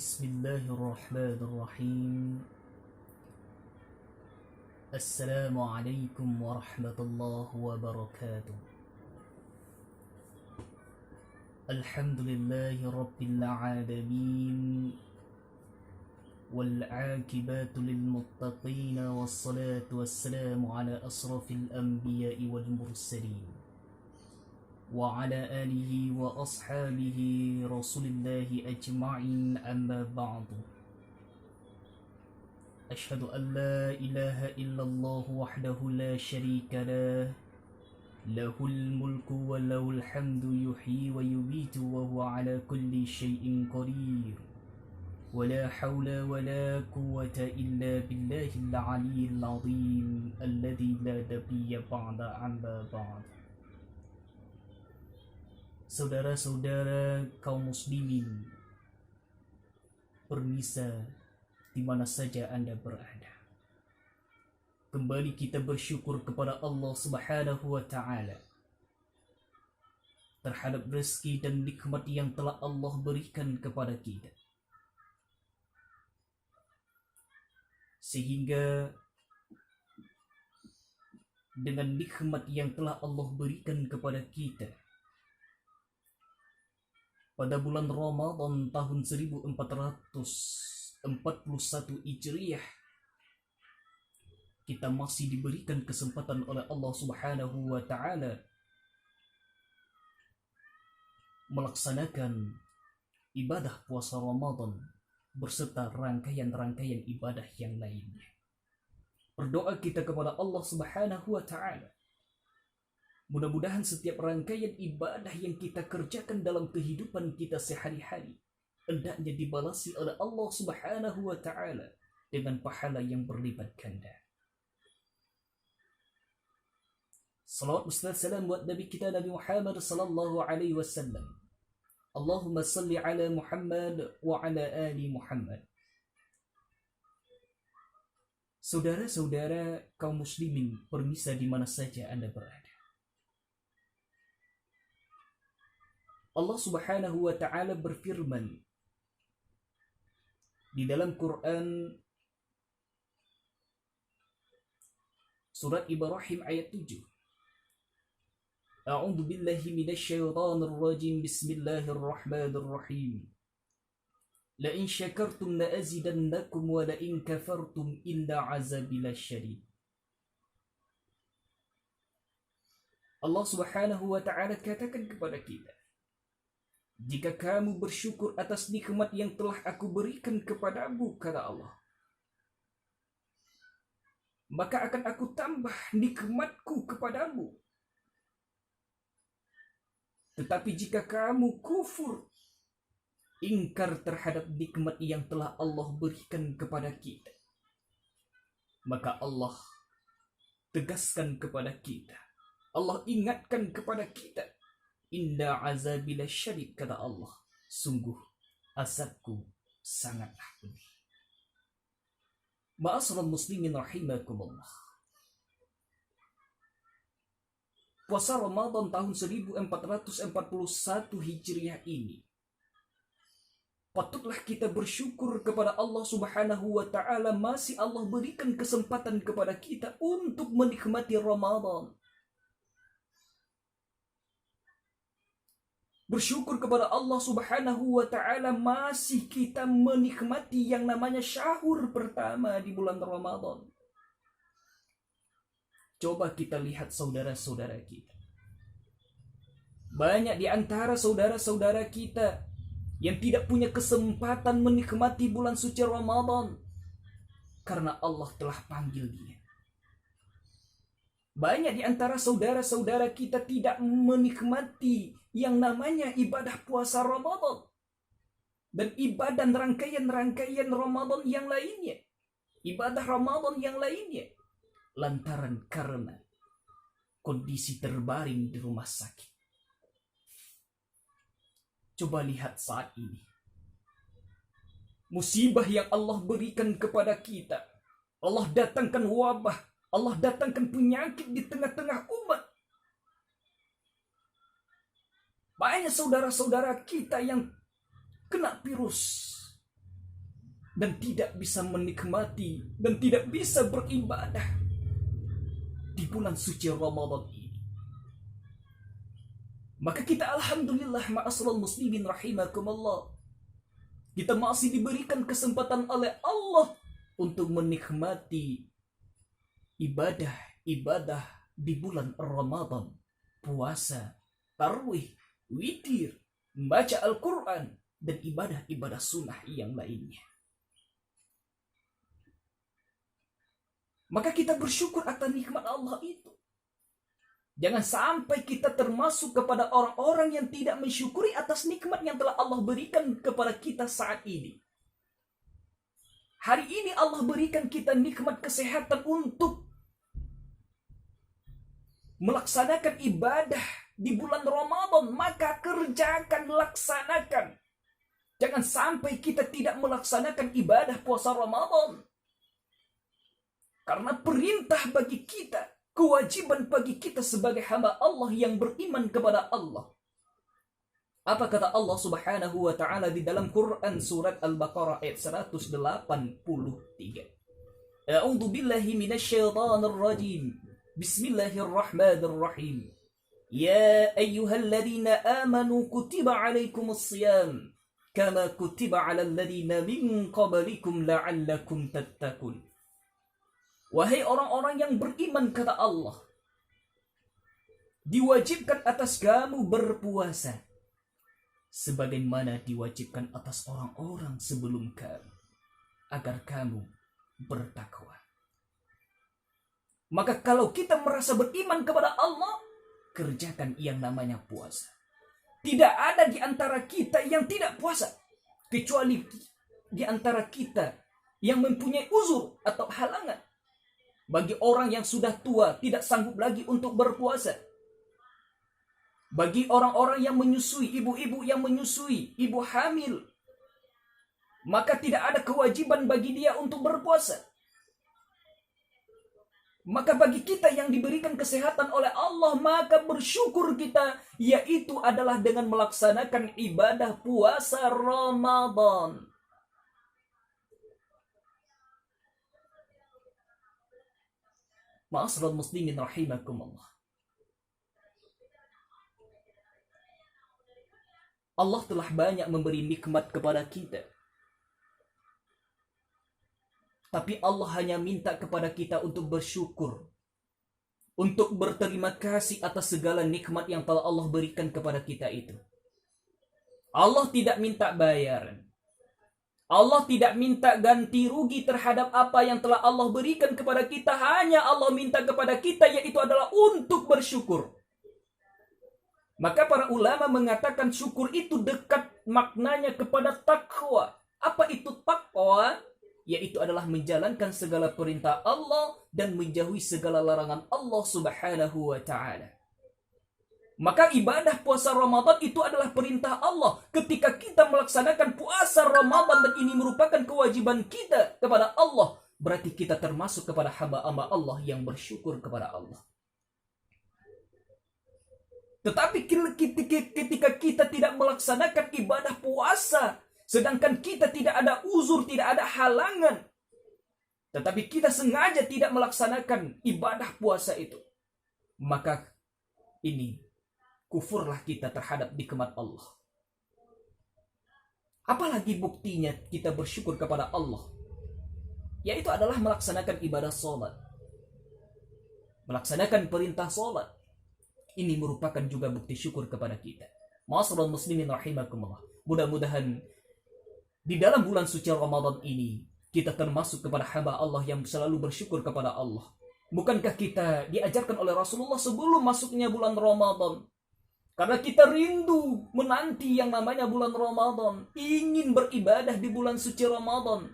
Bismillahirrahmanirrahim. Assalamualaikum warahmatullahi wabarakatuh. Alhamdulillahi rabbil alamin. والعاقبة للمتقين والصلاة والسلام على أشرف الأنبياء والمرسلين وعلى آله وأصحابه رسول الله أجمعين أما بعد أشهد أن لا إله إلا الله وحده لا شريك له له الملك وله الحمد يحيي ويميت وهو على كل شيء قدير ولا حول ولا قوة إلا بالله العلي العظيم الذي لا نبي بعد أما بعد. Saudara-saudara kaum muslimin, permisa di mana saja Anda berada. Kembali kita bersyukur kepada Allah Subhanahu wa Ta'ala terhadap rezeki dan nikmat yang telah Allah berikan kepada kita, sehingga dengan nikmat yang telah Allah berikan kepada kita pada bulan Ramadan tahun 1441 Hijriah, kita masih diberikan kesempatan oleh Allah Subhanahu wa Ta'ala melaksanakan ibadah puasa Ramadan berserta rangkaian-rangkaian ibadah yang lainnya. Berdoa kita kepada Allah Subhanahu wa Ta'ala, mudah-mudahan setiap rangkaian ibadah yang kita kerjakan dalam kehidupan kita sehari-hari hendaknya dibalasi oleh Allah Subhanahu wa Ta'ala dengan pahala yang berlipat ganda. Salawat Ustaz salam buat Nabi kita Nabi Muhammad sallallahu alaihi wasallam. Allahumma salli ala Muhammad wa ala ali Muhammad. Saudara-saudara kaum muslimin, permisa di mana saja Anda berada. Allah Subhanahu wa Ta'ala berfirman di dalam Quran surat Ibrahim ayat 7. A'udzu billahi minasyaitonir rajim. Bismillahirrahmanirrahim. La in syakartum la azidannakum wa la in kafartum illa 'azabi lasyadid. Allah Subhanahu wa Ta'ala katakan kepada kita, jika kamu bersyukur atas nikmat yang telah aku berikan kepadamu, kata Allah, maka akan aku tambah nikmatku kepadamu. Tetapi jika kamu kufur, ingkar terhadap nikmat yang telah Allah berikan kepada kita, maka Allah tegaskan kepada kita, Allah ingatkan kepada kita, inna azabi lasyadid, kata Allah, sungguh azabku sangatlah pedih. Ma'asyiral muslimin rahimakumullah. Puasa Ramadan tahun 1441 Hijriah ini patutlah kita bersyukur kepada Allah Subhanahu wa Ta'ala, masih Allah berikan kesempatan kepada kita untuk menikmati Ramadan. Bersyukur kepada Allah Subhanahu wa Ta'ala masih kita menikmati yang namanya syahur pertama di bulan Ramadan. Coba kita lihat saudara-saudara kita. Banyak di antara saudara-saudara kita yang tidak punya kesempatan menikmati bulan suci Ramadan karena Allah telah panggil dia. Banyak di antara saudara-saudara kita tidak menikmati yang namanya ibadah puasa Ramadan dan ibadah rangkaian-rangkaian Ramadan yang lainnya, ibadah Ramadan yang lainnya, lantaran karena kondisi terbaring di rumah sakit. Coba lihat saat ini musibah yang Allah berikan kepada kita. Allah datangkan wabah, Allah datangkan penyakit di tengah-tengah umat. Banyak saudara-saudara kita yang kena virus, dan tidak bisa menikmati dan tidak bisa beribadah di bulan suci Ramadan ini. Maka kita alhamdulillah ma'asyiral muslimin rahimakumullah, kita masih diberikan kesempatan oleh Allah untuk menikmati ibadah di bulan Ramadan, puasa, tarawih, witir, membaca Al-Quran, dan ibadah-ibadah sunnah yang lainnya. Maka kita bersyukur atas nikmat Allah itu. Jangan sampai kita termasuk kepada orang-orang yang tidak mensyukuri atas nikmat yang telah Allah berikan kepada kita saat ini. Hari ini Allah berikan kita nikmat kesehatan untuk melaksanakan ibadah di bulan Ramadan, maka kerjakan, laksanakan. Jangan sampai kita tidak melaksanakan ibadah puasa Ramadan. Karena perintah bagi kita, kewajiban bagi kita sebagai hamba Allah yang beriman kepada Allah. Apa kata Allah Subhanahu wa taala di dalam Quran surat Al-Baqarah ayat 183? A'udzu billahi minasyaitonir rajim. Bismillahirrahmanirrahim. Ya ayyuhalladzina amanu kutiba 'alaikumus shiyam kama kutiba 'alal ladzina min qablikum la'allakum tattaqun. Wahai orang-orang yang beriman, kata Allah, diwajibkan atas kamu berpuasa sebagaimana diwajibkan atas orang-orang sebelum kamu, agar kamu bertakwa. Maka kalau kita merasa beriman kepada Allah, kerjakan yang namanya puasa. Tidak ada di antara kita yang tidak puasa, kecuali di antara kita yang mempunyai uzur atau halangan. Bagi orang yang sudah tua, tidak sanggup lagi untuk berpuasa. Bagi orang-orang yang menyusui, ibu-ibu yang menyusui, ibu hamil, maka tidak ada kewajiban bagi dia untuk berpuasa. Maka bagi kita yang diberikan kesehatan oleh Allah, maka bersyukur kita, yaitu adalah dengan melaksanakan ibadah puasa Ramadan. Ma'asyiral muslimin rahimakumullah. Allah telah banyak memberi nikmat kepada kita. Tapi Allah hanya minta kepada kita untuk bersyukur, untuk berterima kasih atas segala nikmat yang telah Allah berikan kepada kita itu. Allah tidak minta bayaran. Allah tidak minta ganti rugi terhadap apa yang telah Allah berikan kepada kita. Hanya Allah minta kepada kita, yaitu adalah untuk bersyukur. Maka para ulama mengatakan syukur itu dekat maknanya kepada takwa. Apa itu takwa? Yaitu adalah menjalankan segala perintah Allah dan menjauhi segala larangan Allah Subhanahu wa ta'ala. Maka ibadah puasa Ramadan itu adalah perintah Allah. Ketika kita melaksanakan puasa Ramadan dan ini merupakan kewajiban kita kepada Allah, berarti kita termasuk kepada hamba-hamba Allah yang bersyukur kepada Allah. Tetapi ketika kita tidak melaksanakan ibadah puasa, sedangkan kita tidak ada uzur, tidak ada halangan, tetapi kita sengaja tidak melaksanakan ibadah puasa itu, maka ini kufurlah kita terhadap nikmat Allah. Apalagi buktinya kita bersyukur kepada Allah, yaitu adalah melaksanakan ibadah sholat, melaksanakan perintah sholat. Ini merupakan juga bukti syukur kepada kita. Ma'asyiral muslimin rahimakumullah. Mudah-mudahan di dalam bulan suci Ramadan ini kita termasuk kepada hamba Allah yang selalu bersyukur kepada Allah. Bukankah kita diajarkan oleh Rasulullah sebelum masuknya bulan Ramadan? Karena kita rindu menanti yang namanya bulan Ramadan, ingin beribadah di bulan suci Ramadan.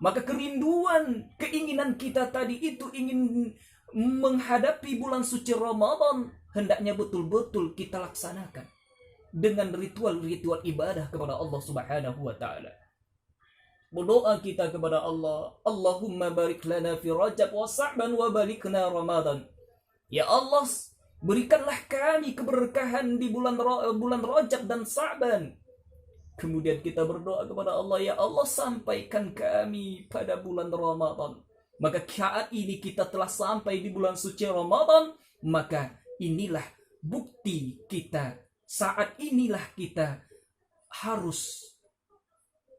Maka kerinduan, keinginan kita tadi itu ingin menghadapi bulan suci Ramadan, hendaknya betul-betul kita laksanakan dengan ritual-ritual ibadah kepada Allah Subhanahu wa ta'ala. Berdoa kita kepada Allah, Allahumma barik lana fi Rajab wa Sa'ban wa balikna Ramadan. Ya Allah, berikanlah kami keberkahan di bulan Rajab dan Sa'ban. Kemudian kita berdoa kepada Allah, ya Allah sampaikan kami pada bulan Ramadan. Maka saat ini kita telah sampai di bulan suci Ramadan, maka inilah bukti kita. Saat inilah kita harus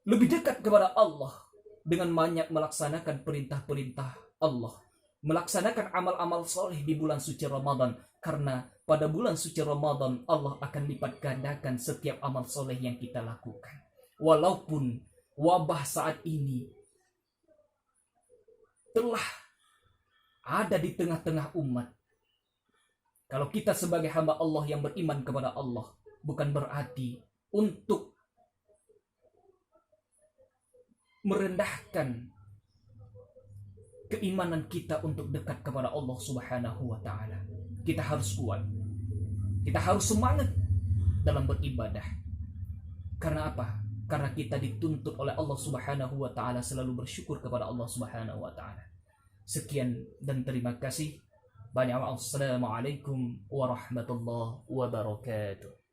lebih dekat kepada Allah dengan banyak melaksanakan perintah-perintah Allah. Melaksanakan amal-amal soleh di bulan suci Ramadan. Karena pada bulan suci Ramadan Allah akan lipat gandakan setiap amal soleh yang kita lakukan. Walaupun wabah saat ini telah ada di tengah-tengah umat. Kalau kita sebagai hamba Allah yang beriman kepada Allah, bukan berarti untuk merendahkan keimanan kita untuk dekat kepada Allah Subhanahu wa Ta'ala. Kita harus kuat. Kita harus semangat dalam beribadah. Karena apa? Karena kita dituntut oleh Allah Subhanahu wa Ta'ala selalu bersyukur kepada Allah Subhanahu wa Ta'ala. Sekian dan terima kasih. Assalamualaikum warahmatullahi wabarakatuh.